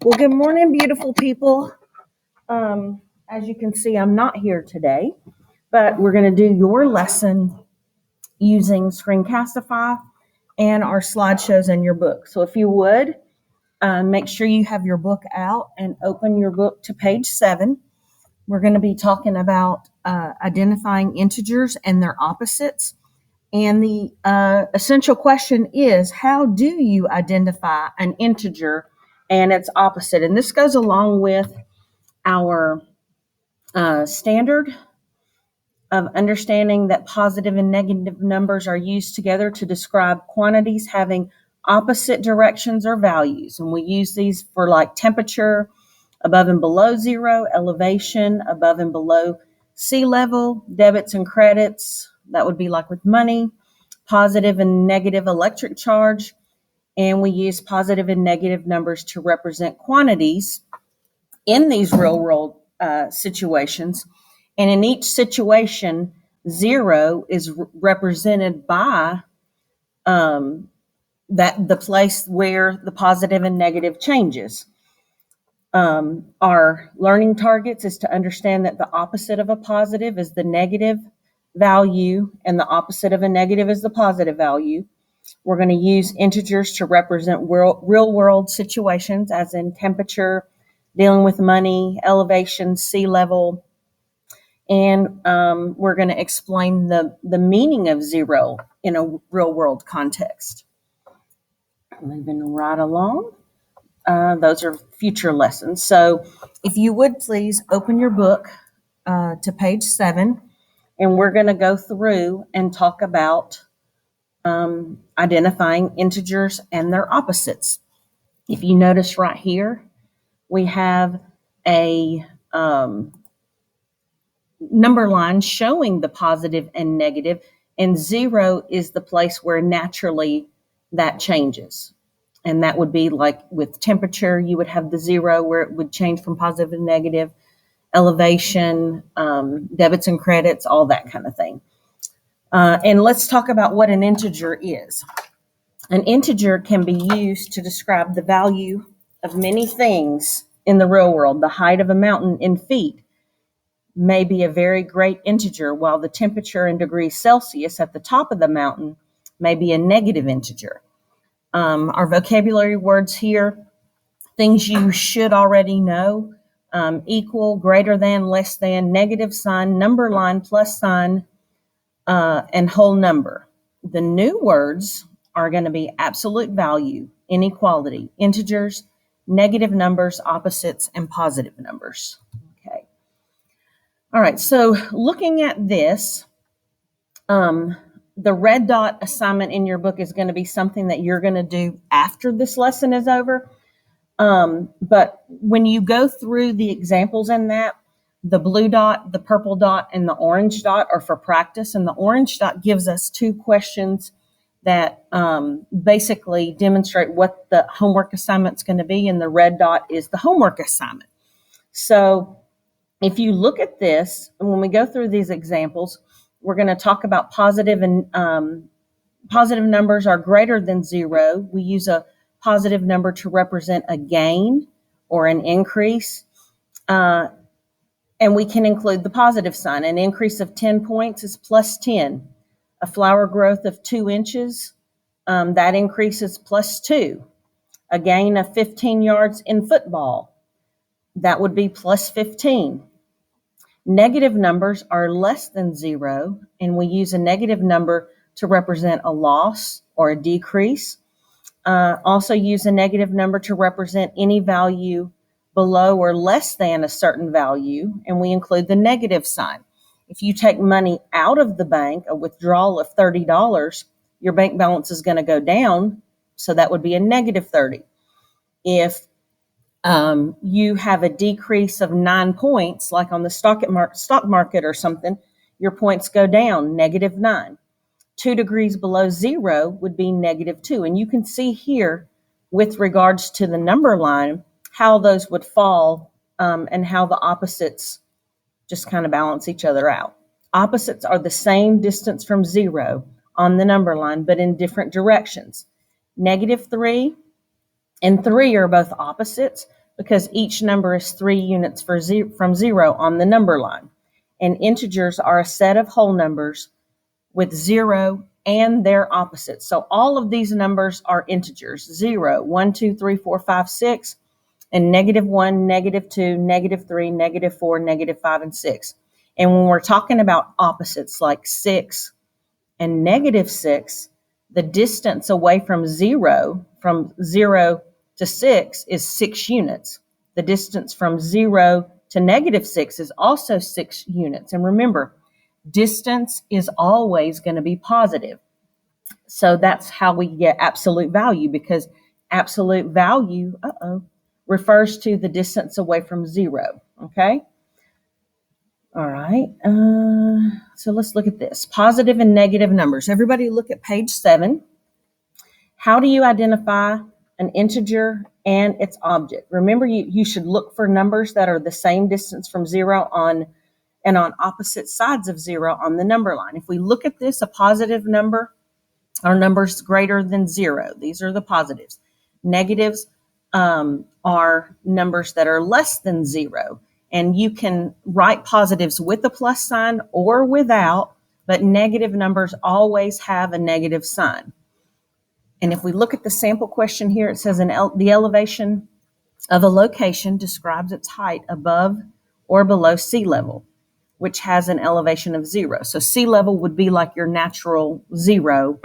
Well, good morning, beautiful people. As you can see, I'm not here today, but we're going to do your lesson using Screencastify and our slideshows in your book. So if you would, make sure you have your book out and open your book to page 7. We're going to be talking about identifying integers and their opposites. And the essential question is, how do you identify an integer and its opposite? And this goes along with our standard of understanding that positive and negative numbers are used together to describe quantities having opposite directions or values. And we use these for like temperature, above and below zero, elevation, above and below sea level, debits and credits. That would be like with money, positive and negative electric charge. And we use positive and negative numbers to represent quantities in these real world situations. And in each situation, zero is represented by that the place where the positive and negative changes. Our learning targets is to understand that the opposite of a positive is the negative value, and the opposite of a negative is the positive value. We're going to use integers to represent real world situations, as in temperature, dealing with money, elevation, sea level. And we're going to explain the meaning of zero in a real world context. Moving right along. Those are future lessons. So if you would please open your book to page 7, and we're going to go through and talk about identifying integers and their opposites. If you notice right here, we have a number line showing the positive and negative, and zero is the place where naturally that changes. And that would be like with temperature, you would have the zero where it would change from positive and negative, elevation, debits and credits, all that kind of thing. And let's talk about what an integer is. An integer can be used to describe the value of many things in the real world. The height of a mountain in feet may be a very great integer, while the temperature in degrees Celsius at the top of the mountain may be a negative integer. Our vocabulary words here, things you should already know: equal, greater than, less than, negative sign, number line, plus sign, and whole number. The new words are going to be absolute value, inequality, integers, negative numbers, opposites, and positive numbers. Okay. All right, so looking at this, the red dot assignment in your book is going to be something that you're going to do after this lesson is over. But when you go through the examples in that, the blue dot, the purple dot, and the orange dot are for practice. And the orange dot gives us 2 questions that basically demonstrate what the homework assignment's going to be. And the red dot is the homework assignment. So if you look at this, and when we go through these examples, we're going to talk about positive and positive numbers are greater than zero. We use a positive number to represent a gain or an increase. And we can include the positive sign. An increase of 10 points is plus 10. A flower growth of 2 inches, that increase is plus 2. A gain of 15 yards in football, that would be plus 15. Negative numbers are less than zero, and we use a negative number to represent a loss or a decrease. Also use a negative number to represent any value below or less than a certain value, and we include the negative sign. If you take money out of the bank, a withdrawal of $30, your bank balance is going to go down, so that would be a negative 30. If you have a decrease of 9 points, like on the stock market or something, your points go down, negative 9. 2 degrees below zero would be negative 2. And you can see here, with regards to the number line, how those would fall and how the opposites just kind of balance each other out. Opposites are the same distance from zero on the number line, but in different directions. Negative 3 and 3 are both opposites, because each number is 3 units from 0 on the number line. And integers are a set of whole numbers with 0 and their opposites. So all of these numbers are integers: 0, 1, 2, 3, 4, 5, 6, and -1, -2, -3, -4, -5, and 6. And when we're talking about opposites like 6 and -6, the distance away from 0 to 6 is 6 units. The distance from 0 to -6 is also 6 units. And remember, distance is always going to be positive. So that's how we get absolute value, because absolute value refers to the distance away from 0. Okay. All right. So let's look at this. Positive and negative numbers. Everybody look at page 7. How do you identify an integer and its object? Remember, you should look for numbers that are the same distance from 0 on opposite sides of 0 on the number line. If we look at this, a positive number are numbers greater than 0. These are the positives. Negatives are numbers that are less than 0. And you can write positives with a plus sign or without, but negative numbers always have a negative sign. And if we look at the sample question here, it says the elevation of a location describes its height above or below sea level, which has an elevation of 0. So sea level would be like your natural 0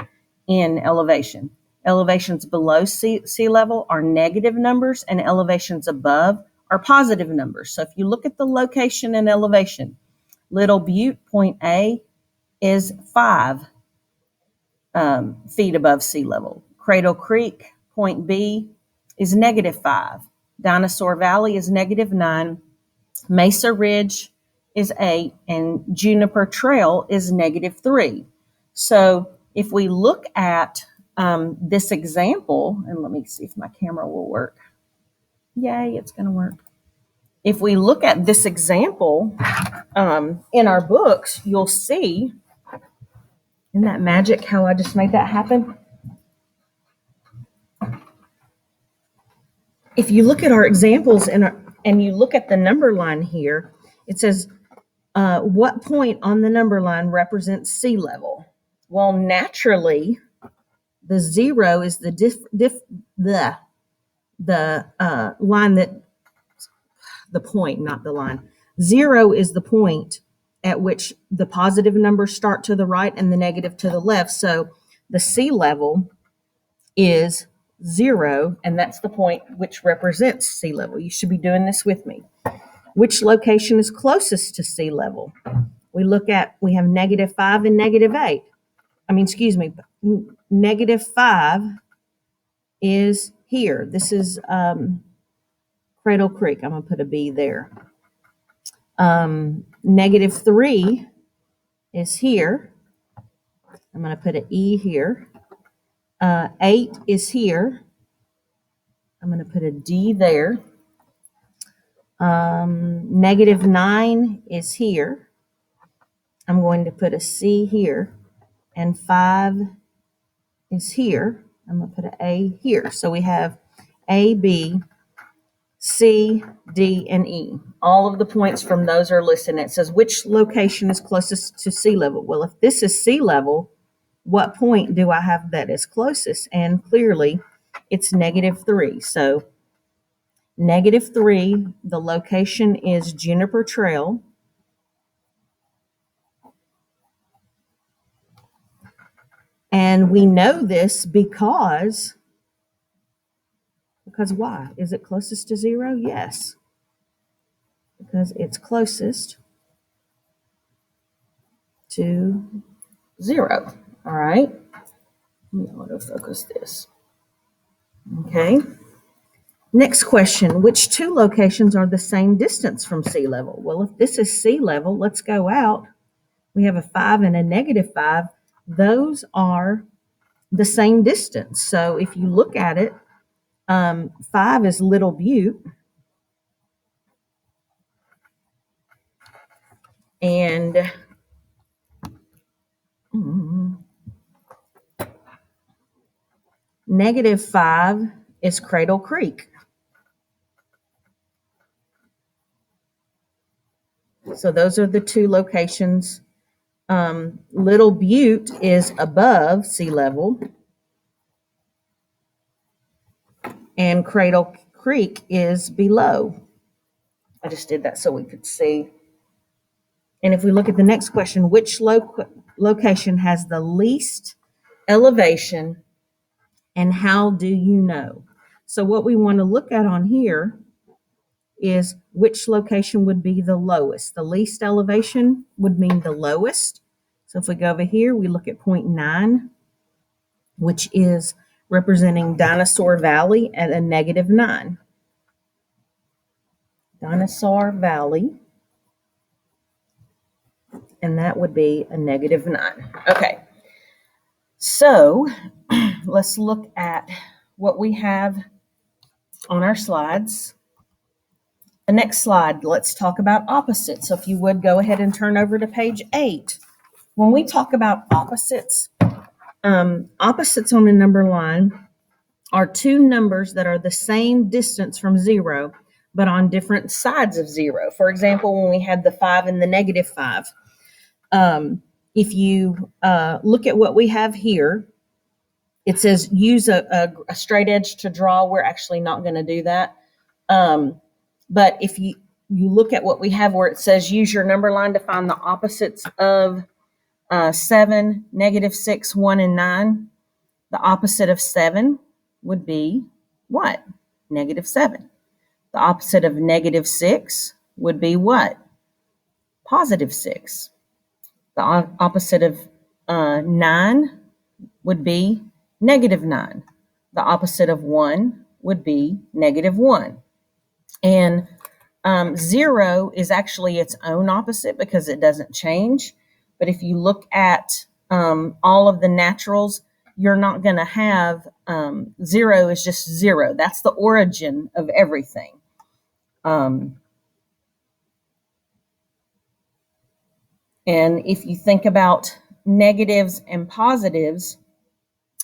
in elevation. Elevations below sea level are negative numbers, and elevations above are positive numbers. So if you look at the location and elevation, Little Butte, point A, is 5 feet above sea level. Cradle Creek, point B, is -5. Dinosaur Valley is -9. Mesa Ridge is 8, and Juniper Trail is -3. So if we look at this example, and let me see if my camera will work. Yay, it's going to work. If we look at this example in our books, you'll see, isn't that magic how I just made that happen? If you look at our examples and you look at the number line here, it says, what point on the number line represents sea level? Well, naturally, the 0 is the line that, the point, not the line. 0 is the point at which the positive numbers start to the right and the negative to the left. So the sea level is 0, and that's the point which represents sea level. You should be doing this with me. Which location is closest to sea level? We have -5 and -8. -5 is here. This is Cradle Creek. I'm going to put a B there. -3 is here. I'm going to put an E here. 8 is here. I'm going to put a D there. -9 is here. I'm going to put a C here. And 5 is here. I'm going to put an A here. So we have A, B, C, D, and E. All of the points from those are listed. And it says which location is closest to sea level. Well, if this is sea level, what point do I have that is closest? And clearly, it's -3. So -3, the location is Juniper Trail. And we know this because why? Is it closest to 0? Yes. Because it's closest to 0. All right. Let me autofocus this. Okay. Next question. Which two locations are the same distance from sea level? Well, if this is sea level, let's go out. We have a 5 and a -5. Those are the same distance. So if you look at it, 5 is Little Butte. And -5 is Cradle Creek. So those are the two locations. Little Butte is above sea level, and Cradle Creek is below. I just did that so we could see. And if we look at the next question, which location has the least elevation, and how do you know? So what we want to look at on here is which location would be the lowest. The least elevation would mean the lowest. So if we go over here, we look at 0.9, which is representing Dinosaur Valley at a -9. Dinosaur Valley, and that would be a -9. Okay, so let's look at what we have on our slides. The next slide, let's talk about opposites. So if you would go ahead and turn over to page 8. When we talk about opposites, opposites on a number line are two numbers that are the same distance from 0, but on different sides of 0. For example, when we had the 5 and the -5, if you look at what we have here, it says use a straight edge to draw. We're actually not going to do that. But if you look at what we have where it says use your number line to find the opposites of 7, -6, 1, and 9, the opposite of 7 would be what? -7. The opposite of -6 would be what? +6. The opposite of 9 would be -9. The opposite of 1 would be -1. And 0 is actually its own opposite because it doesn't change. But if you look at all of the naturals, you're not going to have 0 is just 0. That's the origin of everything. And if you think about negatives and positives,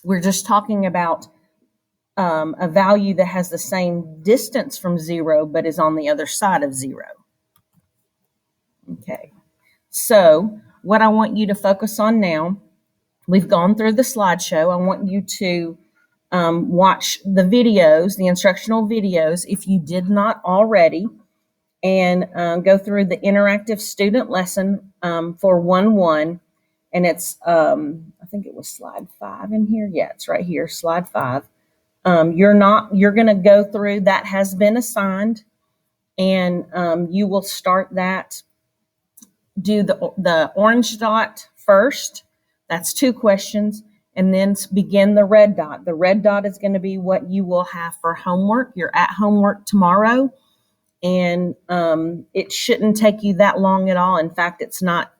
we're just talking about a value that has the same distance from 0, but is on the other side of 0. Okay, so what I want you to focus on now, we've gone through the slideshow. I want you to watch the videos, the instructional videos, if you did not already, and go through the interactive student lesson for 1-1. And it's, I think it was slide 5 in here. Yeah, it's right here, slide 5. You're going to go through, that has been assigned, and you will start that. Do the orange dot first. That's 2 questions. And then begin the red dot. The red dot is going to be what you will have for homework. You're at homework tomorrow. And it shouldn't take you that long at all. In fact, it's not,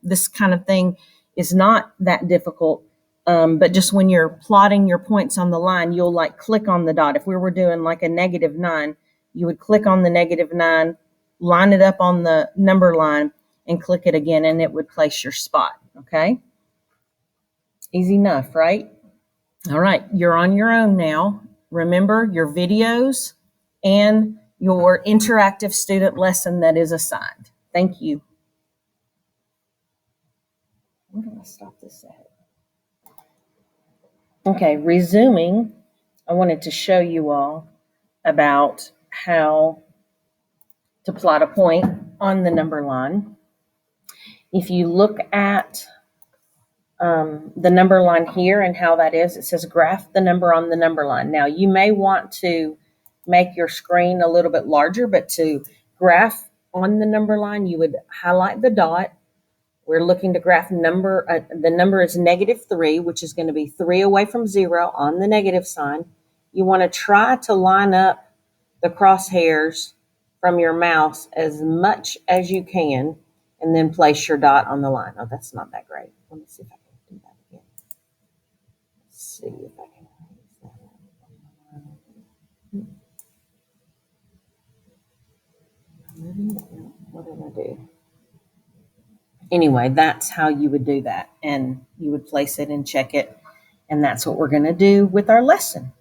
this kind of thing is not that difficult. But just when you're plotting your points on the line, you'll like click on the dot. If we were doing like a -9, you would click on the -9, line it up on the number line, and click it again, and it would place your spot. Okay? Easy enough, right? All right, you're on your own now. Remember your videos and your interactive student lesson that is assigned. Thank you. Where do I stop this at? Okay, resuming, I wanted to show you all about how to plot a point on the number line. If you look at the number line here and how that is, it says graph the number on the number line. Now, you may want to make your screen a little bit larger, but to graph on the number line, you would highlight the dot. We're looking to graph number, the number is -3, which is going to be 3 away from 0 on the negative sign. You want to try to line up the crosshairs from your mouse as much as you can, and then place your dot on the line. Oh, that's not that great. Let me see if I can do that again. Let's see if I can raise that up. What did I do? Anyway, that's how you would do that, and you would place it and check it, and that's what we're going to do with our lesson.